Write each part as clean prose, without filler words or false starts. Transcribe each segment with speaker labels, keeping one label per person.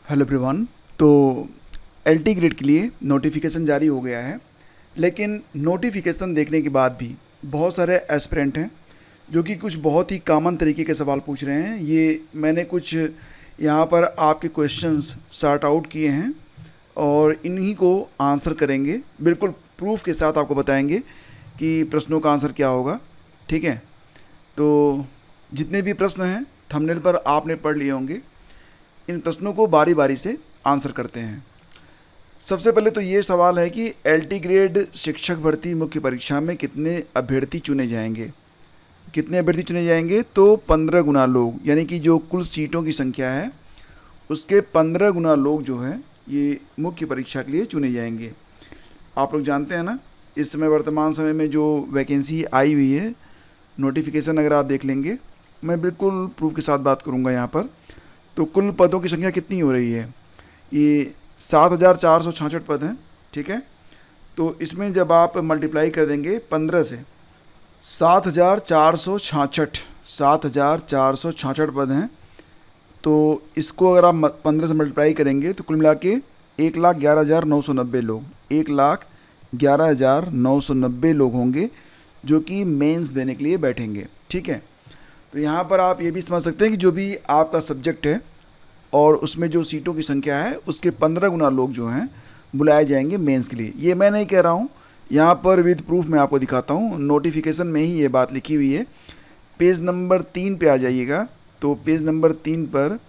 Speaker 1: Hello everyone. तो LT grade के लिए नोटिफिकेशन जारी हो गया है, लेकिन नोटिफिकेशन देखने के बाद भी बहुत सारे एस्पिरेंट हैं जो कि कुछ बहुत ही कॉमन तरीके के सवाल पूछ रहे हैं। ये मैंने कुछ यहाँ पर आपके क्वेश्चंस सॉर्ट आउट किए हैं और इन्हीं को आंसर करेंगे, बिल्कुल प्रूफ के साथ आपको बताएंगे कि प्रश्नों का आंसर क्या होगा। ठीक है, तो जितने भी प्रश्न हैं थंबनेल पर आपने पढ़ लिए होंगे। इन प्रश्नों को बारी बारी से आंसर करते हैं। सबसे पहले तो ये सवाल है कि एलटी ग्रेड शिक्षक भर्ती मुख्य परीक्षा में कितने अभ्यर्थी चुने जाएंगे। कितने अभ्यर्थी चुने जाएंगे? तो 15 गुना लोग, यानी कि जो कुल सीटों की संख्या है उसके 15 गुना लोग जो है ये मुख्य परीक्षा के लिए चुने जाएंगे। आप लोग जानते हैं ना, इस समय वर्तमान समय में जो वैकेंसी आई हुई है, नोटिफिकेशन अगर आप देख लेंगे, मैं बिल्कुल प्रूफ के साथ बात करूँगा यहाँ पर। तो कुल पदों की संख्या कितनी हो रही है? ये 7,466 पद हैं। ठीक है, तो इसमें जब आप मल्टीप्लाई कर देंगे 15 से, 7,466 पद हैं। तो इसको अगर आप 15 से मल्टीप्लाई करेंगे तो कुल मिला के 1,11,990 लोग, 1,11,990 लोग होंगे जो कि मेंस देने के लिए बैठेंगे। ठीक है, तो यहाँ पर आप ये भी समझ सकते हैं कि जो भी आपका सब्जेक्ट है और उसमें जो सीटों की संख्या है उसके 15 गुना लोग जो हैं बुलाए जाएंगे मेंस के लिए। ये मैं नहीं कह रहा हूँ, यहाँ पर विद प्रूफ मैं आपको दिखाता हूँ। नोटिफिकेशन में ही ये बात लिखी हुई है। पेज नंबर 3 पे आ जाइएगा, तो पेज नंबर 3 पर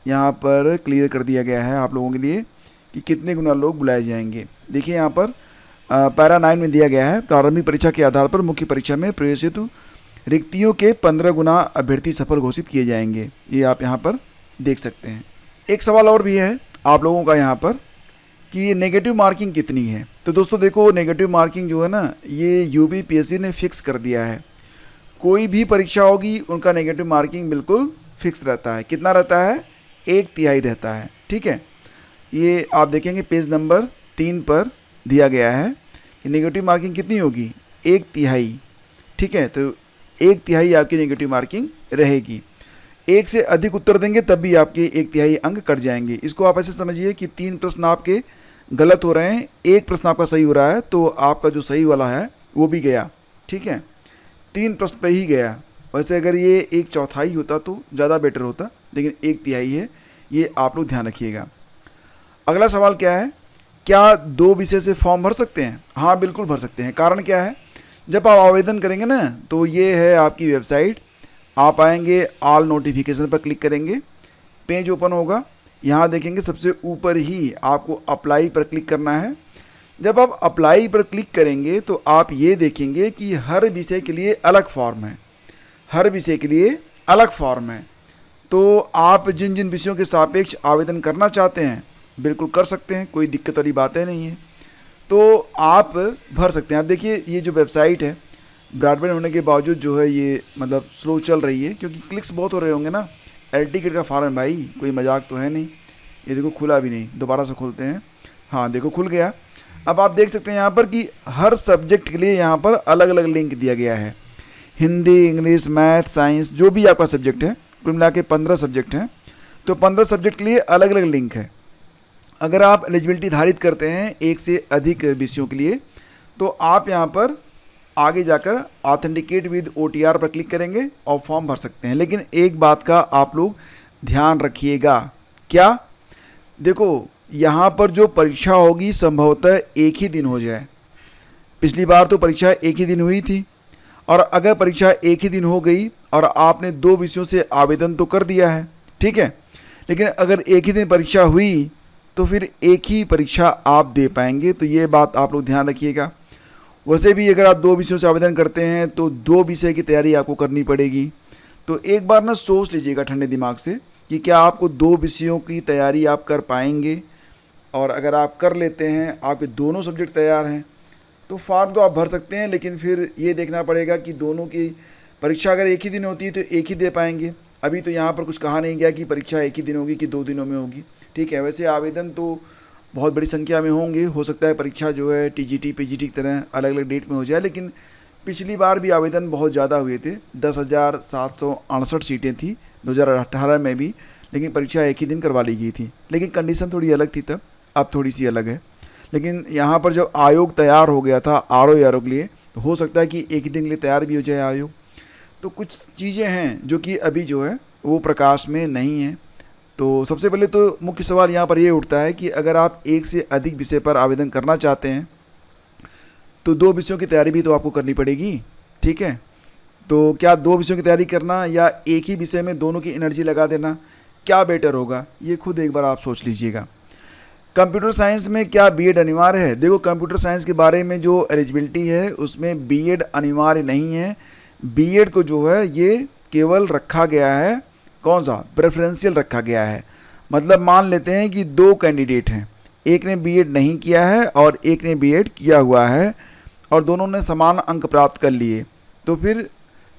Speaker 1: यहाँ पर क्लियर कर दिया गया है आप लोगों के लिए कि कितने गुना लोग बुलाए जाएंगे। देखिए यहाँ पर पैरा 9 में दिया गया है, प्रारंभिक परीक्षा के आधार पर मुख्य परीक्षा में प्रवेश हेतु रिक्तियों के 15 गुना अभ्यर्थी सफल घोषित किए जाएंगे। ये आप यहाँ पर देख सकते हैं। एक सवाल और भी है आप लोगों का यहाँ पर कि नेगेटिव मार्किंग कितनी है। तो दोस्तों देखो, नेगेटिव मार्किंग जो है ना, ये यूपीपीएससी ने फिक्स कर दिया है। कोई भी परीक्षा होगी उनका नेगेटिव मार्किंग बिल्कुल फिक्स रहता है। कितना रहता है? 1/3 रहता है। ठीक है, ये आप देखेंगे पेज नंबर 3 पर दिया गया है कि नेगेटिव मार्किंग कितनी होगी? 1/3। ठीक है, तो 1/3 आपकी नेगेटिव मार्किंग रहेगी। एक से अधिक उत्तर देंगे तब भी आपके 1/3 अंक कट जाएंगे। इसको आप ऐसे समझिए कि 3 प्रश्न आपके गलत हो रहे हैं, एक प्रश्न आपका सही हो रहा है, तो आपका जो सही वाला है वो भी गया। ठीक है, 3 प्रश्न पे ही गया। वैसे अगर ये 1/4 होता तो ज़्यादा बेटर होता, लेकिन 1/3 है, ये आप लोग ध्यान रखिएगा। अगला सवाल क्या है? क्या 2 विषय से फॉर्म भर सकते हैं? हाँ, बिल्कुल भर सकते हैं। कारण क्या है? जब आप आवेदन करेंगे ना, तो ये है आपकी वेबसाइट। आप आएंगे, ऑल नोटिफिकेशन पर क्लिक करेंगे, पेज ओपन होगा। यहाँ देखेंगे सबसे ऊपर ही आपको अप्लाई पर क्लिक करना है। जब आप अप्लाई पर क्लिक करेंगे तो आप ये देखेंगे कि हर विषय के लिए अलग फॉर्म है। हर विषय के लिए अलग फॉर्म है। तो आप जिन जिन विषयों के सापेक्ष आवेदन करना चाहते हैं बिल्कुल कर सकते हैं, कोई दिक्कत वाली बातें नहीं है। तो आप भर सकते हैं। आप देखिए, ये जो वेबसाइट है ब्रॉडबैंड होने के बावजूद जो है ये मतलब स्लो चल रही है, क्योंकि क्लिक्स बहुत हो रहे होंगे ना। एलटी ग्रेड का फॉर्म है भाई, कोई मजाक तो है नहीं। ये देखो खुला भी नहीं, दोबारा से खोलते हैं। हाँ देखो खुल गया। अब आप देख सकते हैं यहाँ पर कि हर सब्जेक्ट के लिए यहाँ पर अलग अलग लिंक दिया गया है। हिंदी, इंग्लिश, मैथ, साइंस, जो भी आपका सब्जेक्ट है, कुल मिला के 15 सब्जेक्ट हैं, तो 15 सब्जेक्ट के लिए अलग अलग लिंक है। अगर आप एलिजिबिलिटी धारित करते हैं एक से अधिक विषयों के लिए, तो आप यहाँ पर आगे जाकर ऑथेंटिकेट विद OTR पर क्लिक करेंगे और फॉर्म भर सकते हैं। लेकिन एक बात का आप लोग ध्यान रखिएगा। क्या? देखो, यहाँ पर जो परीक्षा होगी संभवतः एक ही दिन हो जाए। पिछली बार तो परीक्षा एक ही दिन हुई थी, और अगर परीक्षा एक ही दिन हो गई और आपने 2 विषयों से आवेदन तो कर दिया है, ठीक है, लेकिन अगर एक ही दिन परीक्षा हुई तो फिर एक ही परीक्षा आप दे पाएंगे। तो ये बात आप लोग ध्यान रखिएगा। वैसे भी अगर आप 2 विषयों से आवेदन करते हैं तो 2 विषय की तैयारी आपको करनी पड़ेगी। तो एक बार ना सोच लीजिएगा ठंडे दिमाग से कि क्या आपको 2 विषयों की तैयारी आप कर पाएंगे। और अगर आप कर लेते हैं, आपके दोनों सब्जेक्ट तैयार हैं, तो फॉर्म तो आप भर सकते हैं। लेकिन फिर ये देखना पड़ेगा कि दोनों की परीक्षा अगर एक ही दिन होती है तो एक ही दे पाएंगे। अभी तो यहाँ पर कुछ कहा नहीं गया कि परीक्षा एक ही दिन होगी कि 2 दिनों में होगी। ठीक है, वैसे आवेदन तो बहुत बड़ी संख्या में होंगे। हो सकता है परीक्षा जो है टीजीटी पीजीटी की तरह अलग अलग डेट में हो जाए, लेकिन पिछली बार भी आवेदन बहुत ज़्यादा हुए थे। 10,768 सीटें थी 2018 में भी, लेकिन परीक्षा एक ही दिन करवा ली गई थी, लेकिन कंडीशन थोड़ी अलग थी तब, अब थोड़ी सी अलग है। लेकिन यहाँ पर जब आयोग तैयार हो गया था आर के लिए, तो हो सकता है कि एक ही दिन के लिए तैयार भी हो जाए आयोग। तो कुछ चीज़ें हैं जो कि अभी जो है वो प्रकाश में नहीं है। तो सबसे पहले तो मुख्य सवाल यहाँ पर ये उठता है कि अगर आप एक से अधिक विषय पर आवेदन करना चाहते हैं तो 2 विषयों की तैयारी भी तो आपको करनी पड़ेगी, ठीक है। तो क्या 2 विषयों की तैयारी करना या एक ही विषय में दोनों की एनर्जी लगा देना, क्या बेटर होगा, ये खुद एक बार आप सोच लीजिएगा। कंप्यूटर साइंस में क्या बीएड अनिवार्य है? देखो, कंप्यूटर साइंस के बारे में जो एलिजिबिलिटी है उसमें बीएड अनिवार्य नहीं है। बीएड को जो है ये केवल रखा गया है, कौन सा, प्रेफरेंशियल रखा गया है। मतलब मान लेते हैं कि 2 कैंडिडेट हैं, एक ने बीएड नहीं किया है और एक ने बीएड किया हुआ है, और दोनों ने समान अंक प्राप्त कर लिए, तो फिर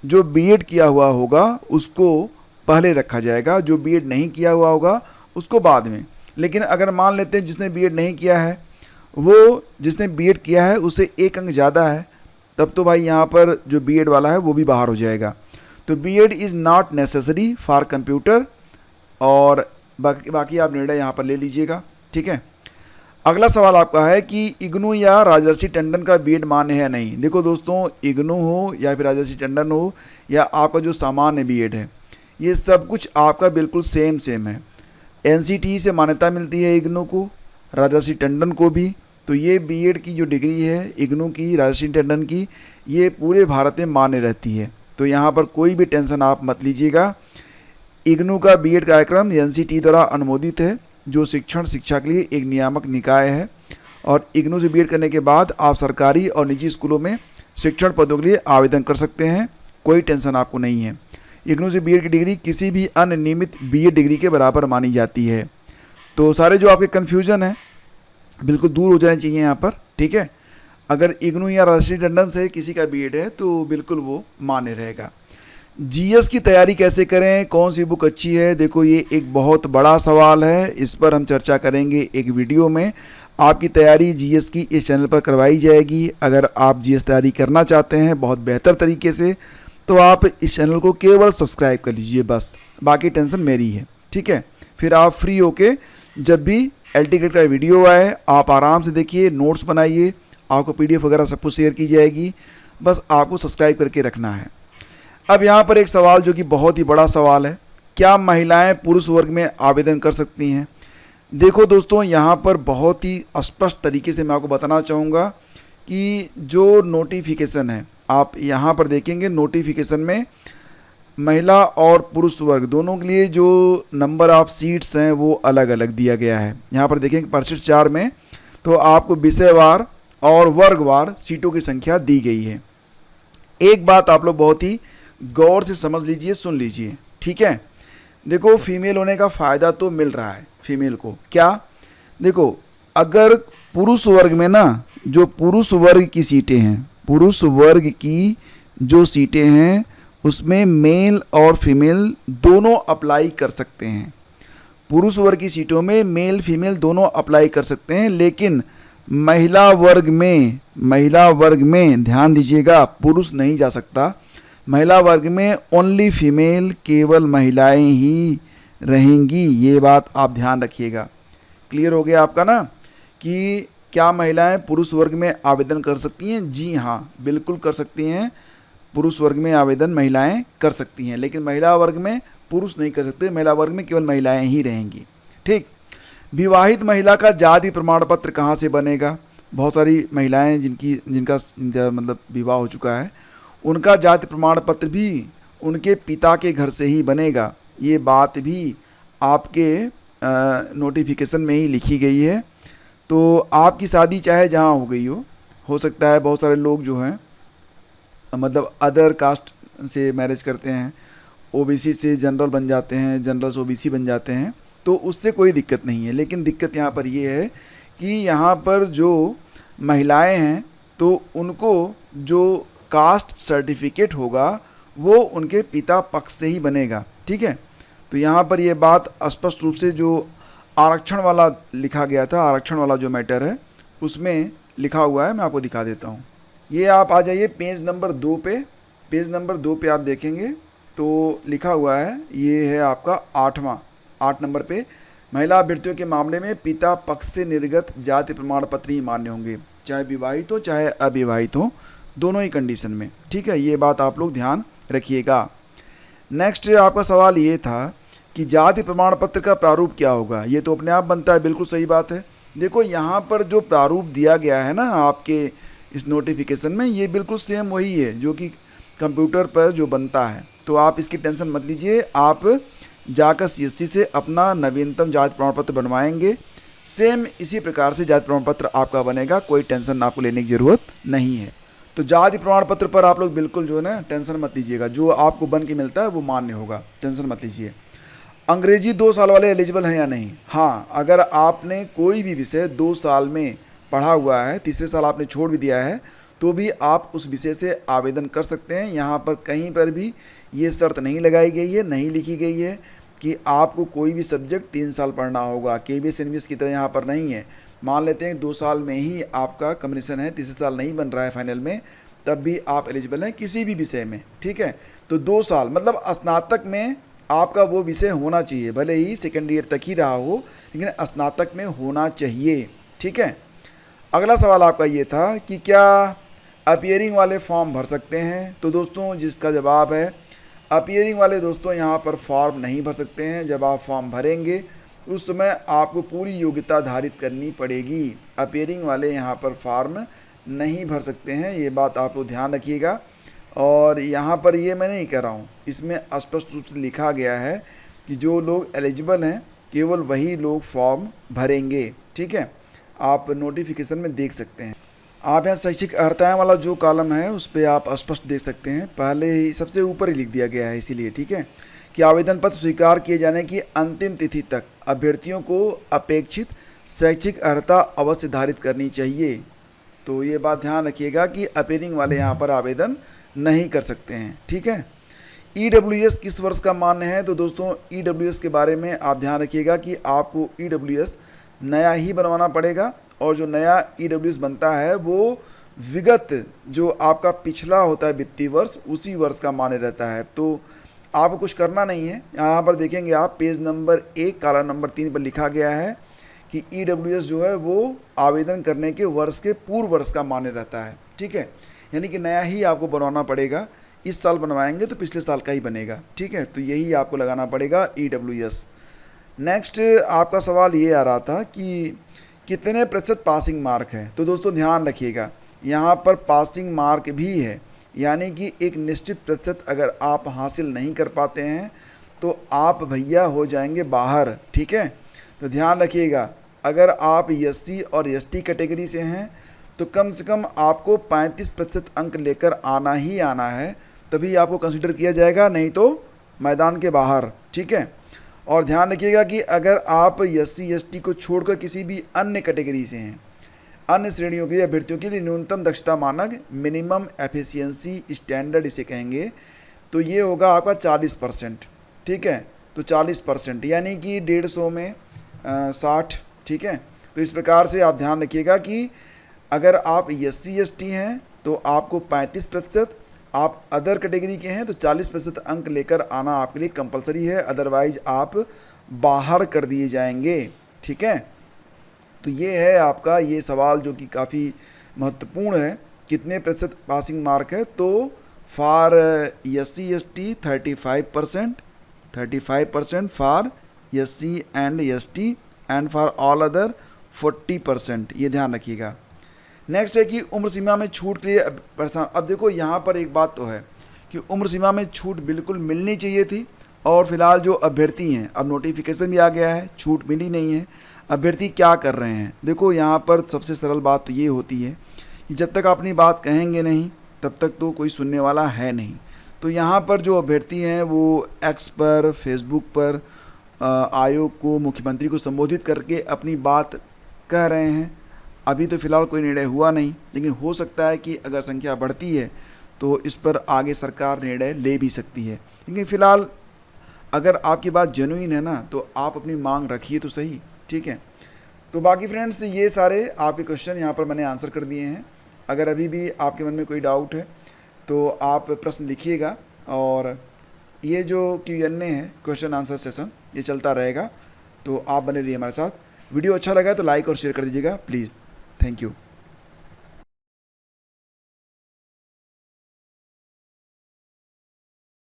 Speaker 1: जो बीएड किया हुआ होगा उसको पहले रखा जाएगा, जो बीएड नहीं किया हुआ होगा उसको बाद में। लेकिन अगर मान लेते हैं जिसने बीएड नहीं किया है वो जिसने बीएड किया है उससे 1 अंक ज़्यादा है, तब तो भाई यहाँ पर जो बीएड वाला है वो भी बाहर हो जाएगा। तो BEd is not necessary for computer, और बाकी आप निर्णय यहाँ पर ले लीजिएगा, ठीक है। अगला सवाल आपका है कि इग्नू या राजर्षि टंडन का बीएड मान्य है नहीं। देखो दोस्तों, इग्नू हो या फिर राजर्षि टंडन हो या आपका जो सामान्य बीएड है, ये सब कुछ आपका बिल्कुल सेम है। एनसीटीई से मान्यता मिलती है इग्नू को, राजर्षि टंडन को भी। तो ये बीएड की जो डिग्री है इग्नू की, राजर्षि टंडन की, ये पूरे भारत में मान्य रहती है। तो यहाँ पर कोई भी टेंशन आप मत लीजिएगा। इग्नू का बीएड कार्यक्रम एनसीटीई द्वारा अनुमोदित है, जो शिक्षा के लिए एक नियामक निकाय है। और इग्नू से बीएड करने के बाद आप सरकारी और निजी स्कूलों में शिक्षण पदों के लिए आवेदन कर सकते हैं, कोई टेंशन आपको नहीं है। इग्नू से बीएड की डिग्री किसी भी अन्य नियमित बीएड डिग्री के बराबर मानी जाती है। तो सारे जो आपके कन्फ्यूजन है बिल्कुल दूर हो जाने चाहिए यहाँ पर, ठीक है। अगर इग्नू या राजर्षि टंडन से किसी का बीएड है तो बिल्कुल वो मान्य रहेगा। जीएस की तैयारी कैसे करें, कौन सी बुक अच्छी है? देखो, ये एक बहुत बड़ा सवाल है, इस पर हम चर्चा करेंगे एक वीडियो में। आपकी तैयारी जीएस की इस चैनल पर करवाई जाएगी। अगर आप जीएस तैयारी करना चाहते हैं बहुत बेहतर तरीके से, तो आप इस चैनल को केवल सब्सक्राइब कर लीजिए बस, बाकी टेंशन मेरी है, ठीक है। फिर आप फ्री होके जब भी एलटी ग्रेड का वीडियो आए आप आराम से देखिए, नोट्स बनाइए, आपको पीडीएफ वगैरह सब कुछ शेयर की जाएगी, बस आपको सब्सक्राइब करके रखना है। अब यहाँ पर एक सवाल जो कि बहुत ही बड़ा सवाल है, क्या महिलाएं पुरुष वर्ग में आवेदन कर सकती हैं? देखो दोस्तों, यहाँ पर बहुत ही स्पष्ट तरीके से मैं आपको बताना चाहूँगा कि जो नोटिफिकेशन है, आप यहाँ पर देखेंगे नोटिफिकेशन में महिला और पुरुष वर्ग दोनों के लिए जो नंबर ऑफ सीट्स हैं वो अलग अलग दिया गया है। यहाँ पर देखेंगे परिशिष्ट 4 में तो आपको विषयवार और वर्गवार सीटों की संख्या दी गई है। एक बात आप लोग बहुत ही गौर से समझ लीजिए, सुन लीजिए, ठीक है। देखो, फीमेल होने का फ़ायदा तो मिल रहा है फीमेल को। क्या? देखो, अगर पुरुष वर्ग में ना जो पुरुष वर्ग की सीटें हैं, पुरुष वर्ग की जो सीटें हैं उसमें मेल और फीमेल दोनों अप्लाई कर सकते हैं। पुरुष वर्ग की सीटों में मेल फीमेल दोनों अप्लाई कर सकते हैं, लेकिन महिला वर्ग में ध्यान दीजिएगा, पुरुष नहीं जा सकता। महिला वर्ग में ओनली फीमेल, केवल महिलाएं ही रहेंगी, ये बात आप ध्यान रखिएगा। क्लियर हो गया आपका ना कि क्या महिलाएं पुरुष वर्ग में आवेदन कर सकती हैं? जी हाँ, बिल्कुल कर सकती हैं। पुरुष वर्ग में आवेदन महिलाएं कर सकती हैं, लेकिन महिला वर्ग में पुरुष नहीं कर सकते। महिला वर्ग में केवल महिलाएं ही रहेंगी, ठीक। विवाहित महिला का जाति प्रमाण पत्र कहाँ से बनेगा? बहुत सारी महिलाएं जिनका मतलब विवाह हो चुका है, उनका जाति प्रमाण पत्र भी उनके पिता के घर से ही बनेगा। ये बात भी आपके नोटिफिकेशन में ही लिखी गई है। तो आपकी शादी चाहे जहाँ हो सकता है बहुत सारे लोग जो हैं मतलब अदर कास्ट से मैरिज करते हैं, ओबीसी से जनरल बन जाते हैं, जनरल से ओबीसी बन जाते हैं, तो उससे कोई दिक्कत नहीं है। लेकिन दिक्कत यहाँ पर ये है कि यहाँ पर जो महिलाएं हैं तो उनको जो कास्ट सर्टिफिकेट होगा वो उनके पिता पक्ष से ही बनेगा, ठीक है। तो यहाँ पर ये बात स्पष्ट रूप से जो आरक्षण वाला लिखा गया था, आरक्षण वाला जो मैटर है उसमें लिखा हुआ है, मैं आपको दिखा देता हूँ। ये आप आ जाइए पेज नंबर 2 पे। पेज नंबर 2 पे आप देखेंगे तो लिखा हुआ है, ये है आपका 8वां 8 नंबर पे, महिला अभ्यर्थियों के मामले में पिता पक्ष से निर्गत जाति प्रमाण पत्र ही मान्य होंगे, चाहे विवाहित हो चाहे अविवाहित हो, दोनों ही कंडीशन में। ठीक है, ये बात आप लोग ध्यान रखिएगा। नेक्स्ट आपका सवाल ये था कि जाति प्रमाण पत्र का प्रारूप क्या होगा। ये तो अपने आप बनता है, बिल्कुल सही बात है। देखो यहाँ पर जो प्रारूप दिया गया है ना आपके इस नोटिफिकेशन में, ये बिल्कुल सेम वही है जो कि कंप्यूटर पर जो बनता है। तो आप इसकी टेंशन मत लीजिए, आप जाकर CSC से अपना नवीनतम जाति प्रमाण पत्र बनवाएंगे, सेम इसी प्रकार से जाति प्रमाण पत्र आपका बनेगा, कोई टेंशन आपको लेने की ज़रूरत नहीं है। तो जाति प्रमाण पत्र पर आप लोग बिल्कुल जो है ना टेंशन मत लीजिएगा, जो आपको बन के मिलता है वो मान्य होगा, टेंशन मत लीजिए। अंग्रेजी 2 साल वाले एलिजिबल हैं या नहीं? हाँ, अगर आपने कोई भी विषय 2 साल में पढ़ा हुआ है, तीसरे साल आपने छोड़ भी दिया है, तो भी आप उस विषय से आवेदन कर सकते हैं। यहाँ पर कहीं पर भी ये शर्त नहीं लगाई गई है, नहीं लिखी गई है कि आपको कोई भी सब्जेक्ट 3 साल पढ़ना होगा। KVS NVS की तरह यहाँ पर नहीं है। मान लेते हैं 2 साल में ही आपका कम्बिनेशन है, तीसरे साल नहीं बन रहा है फाइनल में, तब भी आप एलिजिबल हैं किसी भी विषय में। ठीक है, तो 2 साल मतलब स्नातक में आपका वो विषय होना चाहिए, भले ही सेकेंड ईयर तक ही रहा हो, लेकिन स्नातक में होना चाहिए। ठीक है, अगला सवाल आपका ये था कि क्या अपीयरिंग वाले फॉर्म भर सकते हैं? तो दोस्तों जिसका जवाब है अपीयरिंग वाले दोस्तों यहाँ पर फॉर्म नहीं भर सकते हैं। जब आप फॉर्म भरेंगे उस समय आपको पूरी योग्यता धारित करनी पड़ेगी। अपीयरिंग वाले यहाँ पर फॉर्म नहीं भर सकते हैं, ये बात आप लोग ध्यान रखिएगा। और यहाँ पर ये मैं नहीं कह रहा हूँ, इसमें स्पष्ट रूप से लिखा गया है कि जो लोग एलिजिबल हैं केवल वही लोग फॉर्म भरेंगे। ठीक है, आप नोटिफिकेशन में देख सकते हैं। आप यहाँ शैक्षिक अर्हताएँ वाला जो कॉलम है उस पर आप स्पष्ट देख सकते हैं, पहले ही सबसे ऊपर ही लिख दिया गया है इसीलिए। ठीक है, कि आवेदन पत्र स्वीकार किए जाने की अंतिम तिथि तक अभ्यर्थियों को अपेक्षित शैक्षिक अर्हता अवश्य धारित करनी चाहिए। तो ये बात ध्यान रखिएगा कि अपीयरिंग वाले यहाँ पर आवेदन नहीं कर सकते हैं। ठीक है, EWS किस वर्ष का मान्य है? तो दोस्तों EWS के बारे में आप ध्यान रखिएगा कि आपको EWS नया ही बनवाना पड़ेगा, और जो नया EWS बनता है वो विगत जो आपका पिछला होता है वित्तीय वर्ष, उसी वर्ष का मान्य रहता है। तो आपको कुछ करना नहीं है, यहाँ पर देखेंगे आप पेज नंबर 1 कॉलम नंबर 3 पर लिखा गया है कि EWS जो है वो आवेदन करने के वर्ष के पूर्व वर्ष का मान्य रहता है। ठीक है, यानी कि नया ही आपको बनवाना पड़ेगा, इस साल बनवाएंगे तो पिछले साल का ही बनेगा। ठीक है, तो यही आपको लगाना पड़ेगा EWS। नेक्स्ट आपका सवाल ये आ रहा था कि कितने प्रतिशत पासिंग मार्क है? तो दोस्तों ध्यान रखिएगा, यहाँ पर पासिंग मार्क भी है, यानी कि एक निश्चित प्रतिशत अगर आप हासिल नहीं कर पाते हैं तो आप भैया हो जाएंगे बाहर। ठीक है, तो ध्यान रखिएगा, अगर आप SC और ST कैटेगरी से हैं तो कम से कम आपको 35% अंक लेकर आना ही आना है, तभी आपको कंसिडर किया जाएगा, नहीं तो मैदान के बाहर। ठीक है, और ध्यान रखिएगा कि अगर आप SC ST को छोड़कर किसी भी अन्य कैटेगरी से हैं, अन्य श्रेणियों के अभ्यर्थियों के लिए न्यूनतम दक्षता मानक मिनिमम एफिशिएंसी स्टैंडर्ड इसे कहेंगे, तो ये होगा आपका 40%। ठीक है, तो 40% यानी कि 150 में 60। ठीक है, तो इस प्रकार से आप ध्यान रखिएगा कि अगर आप SC ST हैं तो आपको 35%, आप अदर कैटेगरी के हैं तो 40% अंक लेकर आना आपके लिए कंपलसरी है, अदरवाइज आप बाहर कर दिए जाएंगे। ठीक है, तो ये है आपका ये सवाल जो कि काफ़ी महत्वपूर्ण है, कितने प्रतिशत पासिंग मार्क है? तो for SC ST 35% for SC and ST and for all other 40%, ये ध्यान रखिएगा। नेक्स्ट है कि उम्र सीमा में छूट के लिए परेशान। अब देखो यहाँ पर एक बात तो है कि उम्र सीमा में छूट बिल्कुल मिलनी चाहिए थी, और फिलहाल जो अभ्यर्थी हैं, अब नोटिफिकेशन भी आ गया है, छूट मिली नहीं है, अभ्यर्थी क्या कर रहे हैं? देखो यहाँ पर सबसे सरल बात तो ये होती है कि जब तक अपनी बात कहेंगे नहीं तब तक तो कोई सुनने वाला है नहीं। तो यहाँ पर जो अभ्यर्थी हैं वो X पर, फेसबुक पर आयोग को, मुख्यमंत्री को संबोधित करके अपनी बात कह रहे हैं। अभी तो फ़िलहाल कोई निर्णय हुआ नहीं, लेकिन हो सकता है कि अगर संख्या बढ़ती है तो इस पर आगे सरकार निर्णय ले भी सकती है। लेकिन फ़िलहाल अगर आपकी बात जेन्युइन है ना तो आप अपनी मांग रखिए तो सही। ठीक है, तो बाकी फ्रेंड्स ये सारे आपके क्वेश्चन यहाँ पर मैंने आंसर कर दिए हैं। अगर अभी भी आपके मन में कोई डाउट है तो आप प्रश्न लिखिएगा, और ये जो Q&A है, क्वेश्चन आंसर सेशन, ये चलता रहेगा, तो आप बने रहिए हमारे साथ। वीडियो अच्छा लगा तो लाइक और शेयर कर दीजिएगा प्लीज़। Thank you.